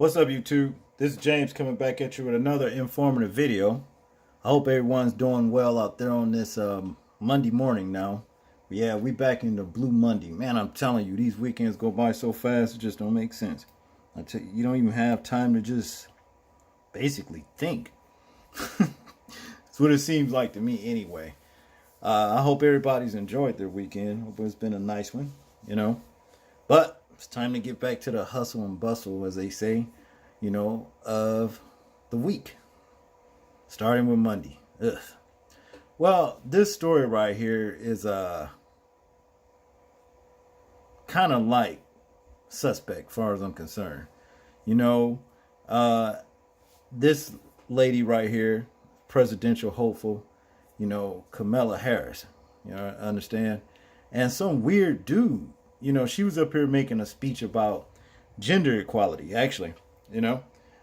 What's up, YouTube? This is James coming back at you with another informative video. I hope everyone's doing well out there on this Monday morning now. Yeah, we back in the Blue Monday. Man, I'm telling you, these weekends go by so fast, it just don't make sense. I tell you, you don't even have time to just basically think. That's what it seems like to me anyway. I hope everybody's enjoyed their weekend. Hope it's been a nice one, But it's time to get back to the hustle and bustle, as they say, of the week. Starting with Monday. Ugh. Well, this story right here is kind of like suspect, as far as I'm concerned. This lady right here, presidential hopeful, Kamala Harris. Understand? And some weird dude, she was up here making a speech about gender equality, actually,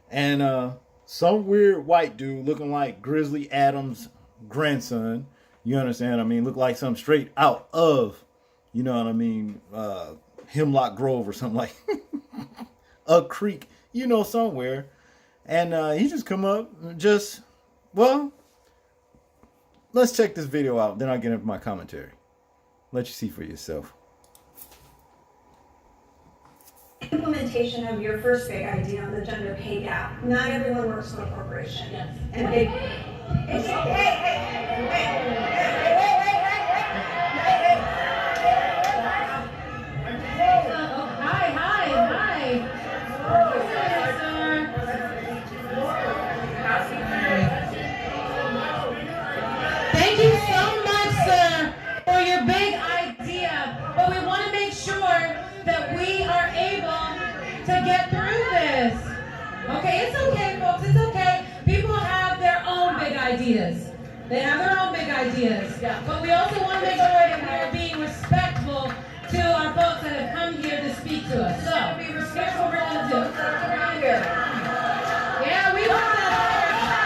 and some weird white dude looking like Grizzly Adams' grandson, you understand? I mean, look like something straight out of, Hemlock Grove or something like a creek, somewhere. And he just come up and let's check this video out. Then I'll get into my commentary. Let you see for yourself. Implementation of your first big idea on the gender pay gap. Not everyone works for a corporation. Yes. And big. Thank you so much, sir, for your big idea. But we want to make sure that we are able to get through this. Okay, it's okay, folks. It's okay. People have their own big ideas. They have their own big ideas. But we also want to make sure that we are being respectful to our folks that have come here to speak to us. So, here's what we're going to do. Yeah, we want that higher back.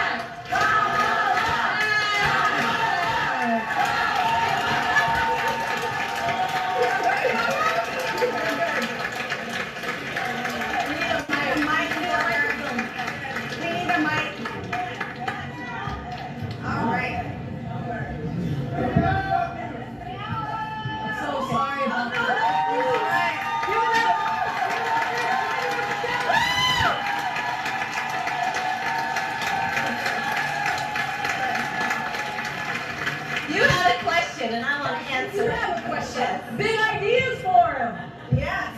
And I want to answer. You have a question. Big ideas for him. Yes.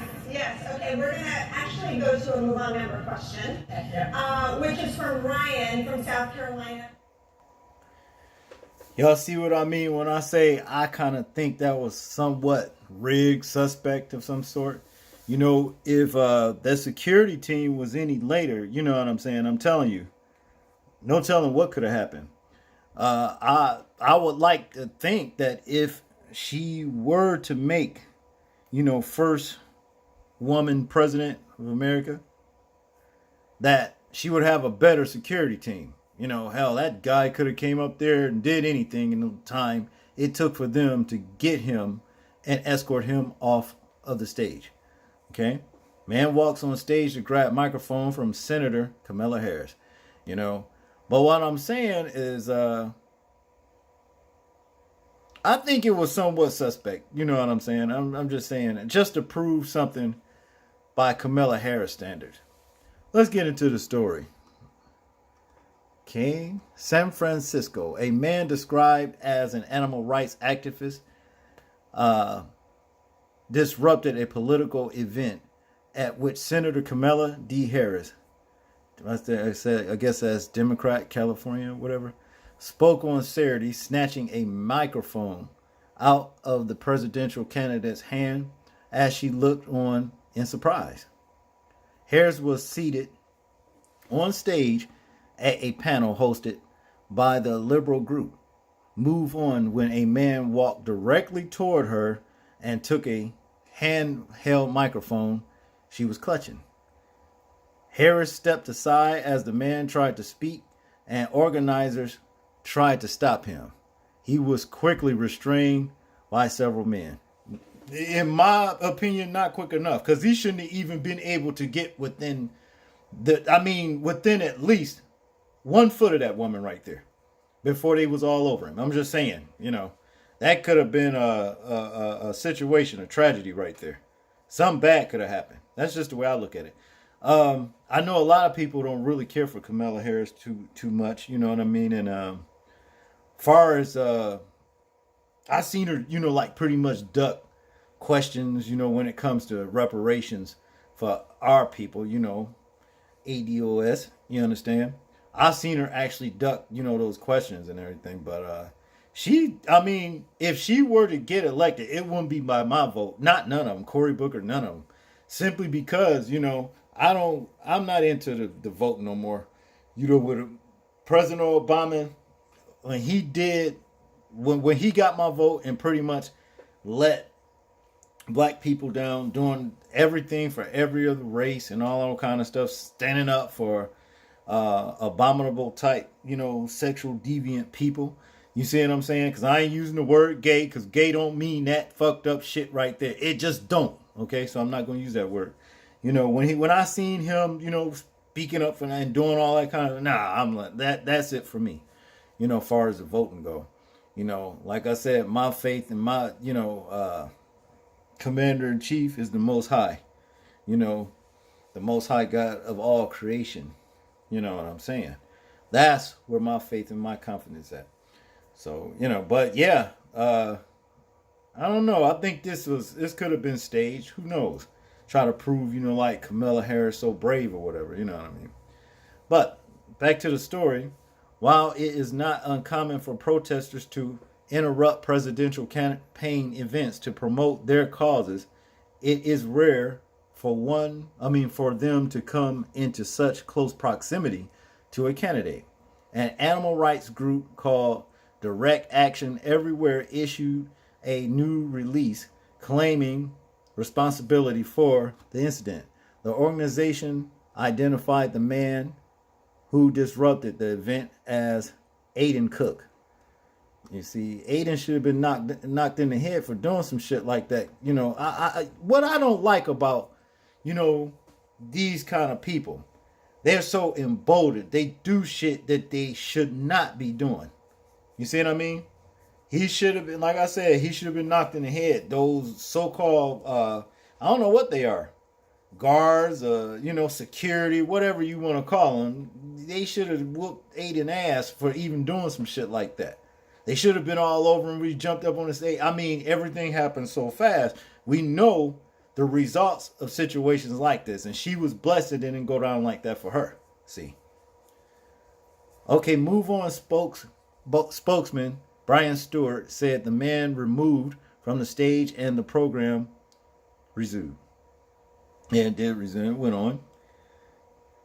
Okay, we're going to actually go to a move on member question, which is from Ryan from South Carolina. Y'all see what I mean when I say I kind of think that was somewhat rigged, suspect of some sort? If that security team was any later, you know what I'm saying? I'm telling you, no telling what could have happened. I would like to think that if she were to make, first woman president of America, that she would have a better security team. Hell, that guy could have came up there and did anything in the time it took for them to get him and escort him off of the stage. Okay? Man walks on stage to grab microphone from Senator Kamala Harris. But what I'm saying is, I think it was somewhat suspect. You know what I'm saying? I'm just saying, just to prove something by Kamala Harris standards. Let's get into the story. Okay. San Francisco, a man described as an animal rights activist disrupted a political event at which Senator Kamala D. Harris, I guess that's Democrat, California, whatever, spoke on Saturday, snatching a microphone out of the presidential candidate's hand as she looked on in surprise. Harris was seated on stage at a panel hosted by the liberal group Move On when a man walked directly toward her and took a handheld microphone she was clutching. Harris stepped aside as the man tried to speak, and organizers tried to stop him. He was quickly restrained by several men. In my opinion, not quick enough, because he shouldn't have even been able to get within I mean, within at least 1 foot of that woman right there before they was all over him. I'm just saying, that could have been a situation, a tragedy right there. Something bad could have happened. That's just the way I look at it. I know a lot of people don't really care for Kamala Harris too much. You know what I mean? And far as I seen her, like pretty much duck questions. When it comes to reparations for our people. ADOS. You understand? I've seen her actually duck, those questions and everything. But if she were to get elected, it wouldn't be by my vote. None of them. Cory Booker, none of them. Simply because, I'm not into the vote no more. With President Obama, when he did, when he got my vote and pretty much let black people down, doing everything for every other race and all that kind of stuff, standing up for abominable type, sexual deviant people. You see what I'm saying? Because I ain't using the word gay, because gay don't mean that fucked up shit right there. It just don't. Okay, so I'm not going to use that word. When I seen him, speaking up for that and doing all that kind of, I'm like, that's it for me. As far as the voting go. Like I said, my faith in my, commander in chief is the Most High. The Most High God of all creation. You know what I'm saying? That's where my faith and my confidence at. So, but yeah, I don't know. I think this could have been staged. Who knows? Try to prove, like Kamala Harris so brave or whatever. You know what I mean? But back to the story. While it is not uncommon for protesters to interrupt presidential campaign events to promote their causes, it is rare for them to come into such close proximity to a candidate. An animal rights group called Direct Action Everywhere issued a new release claiming responsibility for the incident. The organization identified the man who disrupted the event as Aiden Cook. You see, Aiden should have been knocked in the head for doing some shit like that. What I don't like about, these kind of people, they're so emboldened. They do shit that they should not be doing. You see what I mean? He should have been, like I said, he should have been knocked in the head. Those so-called, I don't know what they are. Guards, security, whatever you want to call them. They should have whooped Aiden ass for even doing some shit like that. They should have been all over him when he jumped up on the stage. I mean, everything happened so fast. We know the results of situations like this. And she was blessed it didn't go down like that for her. See? Okay, move on. Spokesman Brian Stewart said the man removed from the stage and the program resumed. Yeah, it did resume. It went on.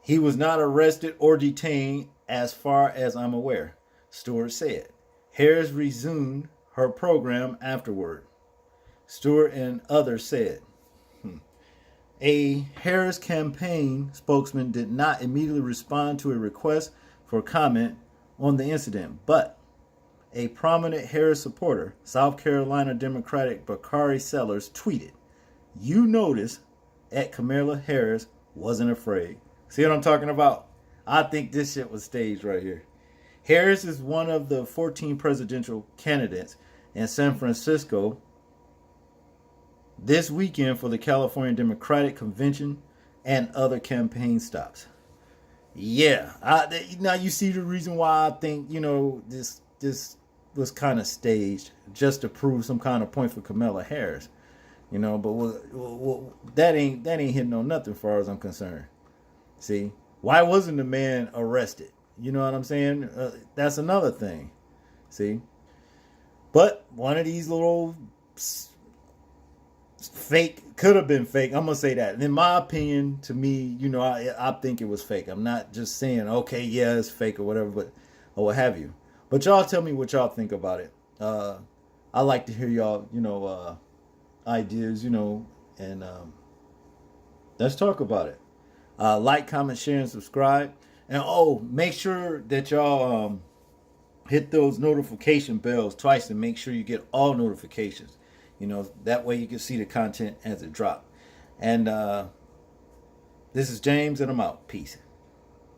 He was not arrested or detained as far as I'm aware, Stewart said. Harris resumed her program afterward. Stewart and others said. A Harris campaign spokesman did not immediately respond to a request for comment on the incident, but a prominent Harris supporter, South Carolina Democratic Bakari Sellers, tweeted, "You notice at Kamala Harris wasn't afraid." See what I'm talking about? I think this shit was staged right here. Harris is one of the 14 presidential candidates in San Francisco this weekend for the California Democratic Convention and other campaign stops. Yeah, now you see the reason why I think, this was kind of staged just to prove some kind of point for Kamala Harris. But that ain't hitting on nothing as far as I'm concerned. See, why wasn't the man arrested? You know what I'm saying? That's another thing. See, but one of these little fake could have been fake. I'm gonna say that. And in my opinion, to me, I think it was fake. I'm not just saying, okay, yeah, it's fake or whatever, but or what have you. But y'all tell me what y'all think about it. I like to hear y'all, ideas, and let's talk about it. Like, comment, share, and subscribe. And make sure that y'all hit those notification bells twice and make sure you get all notifications. That way you can see the content as it drops. And This is James, and I'm out. Peace.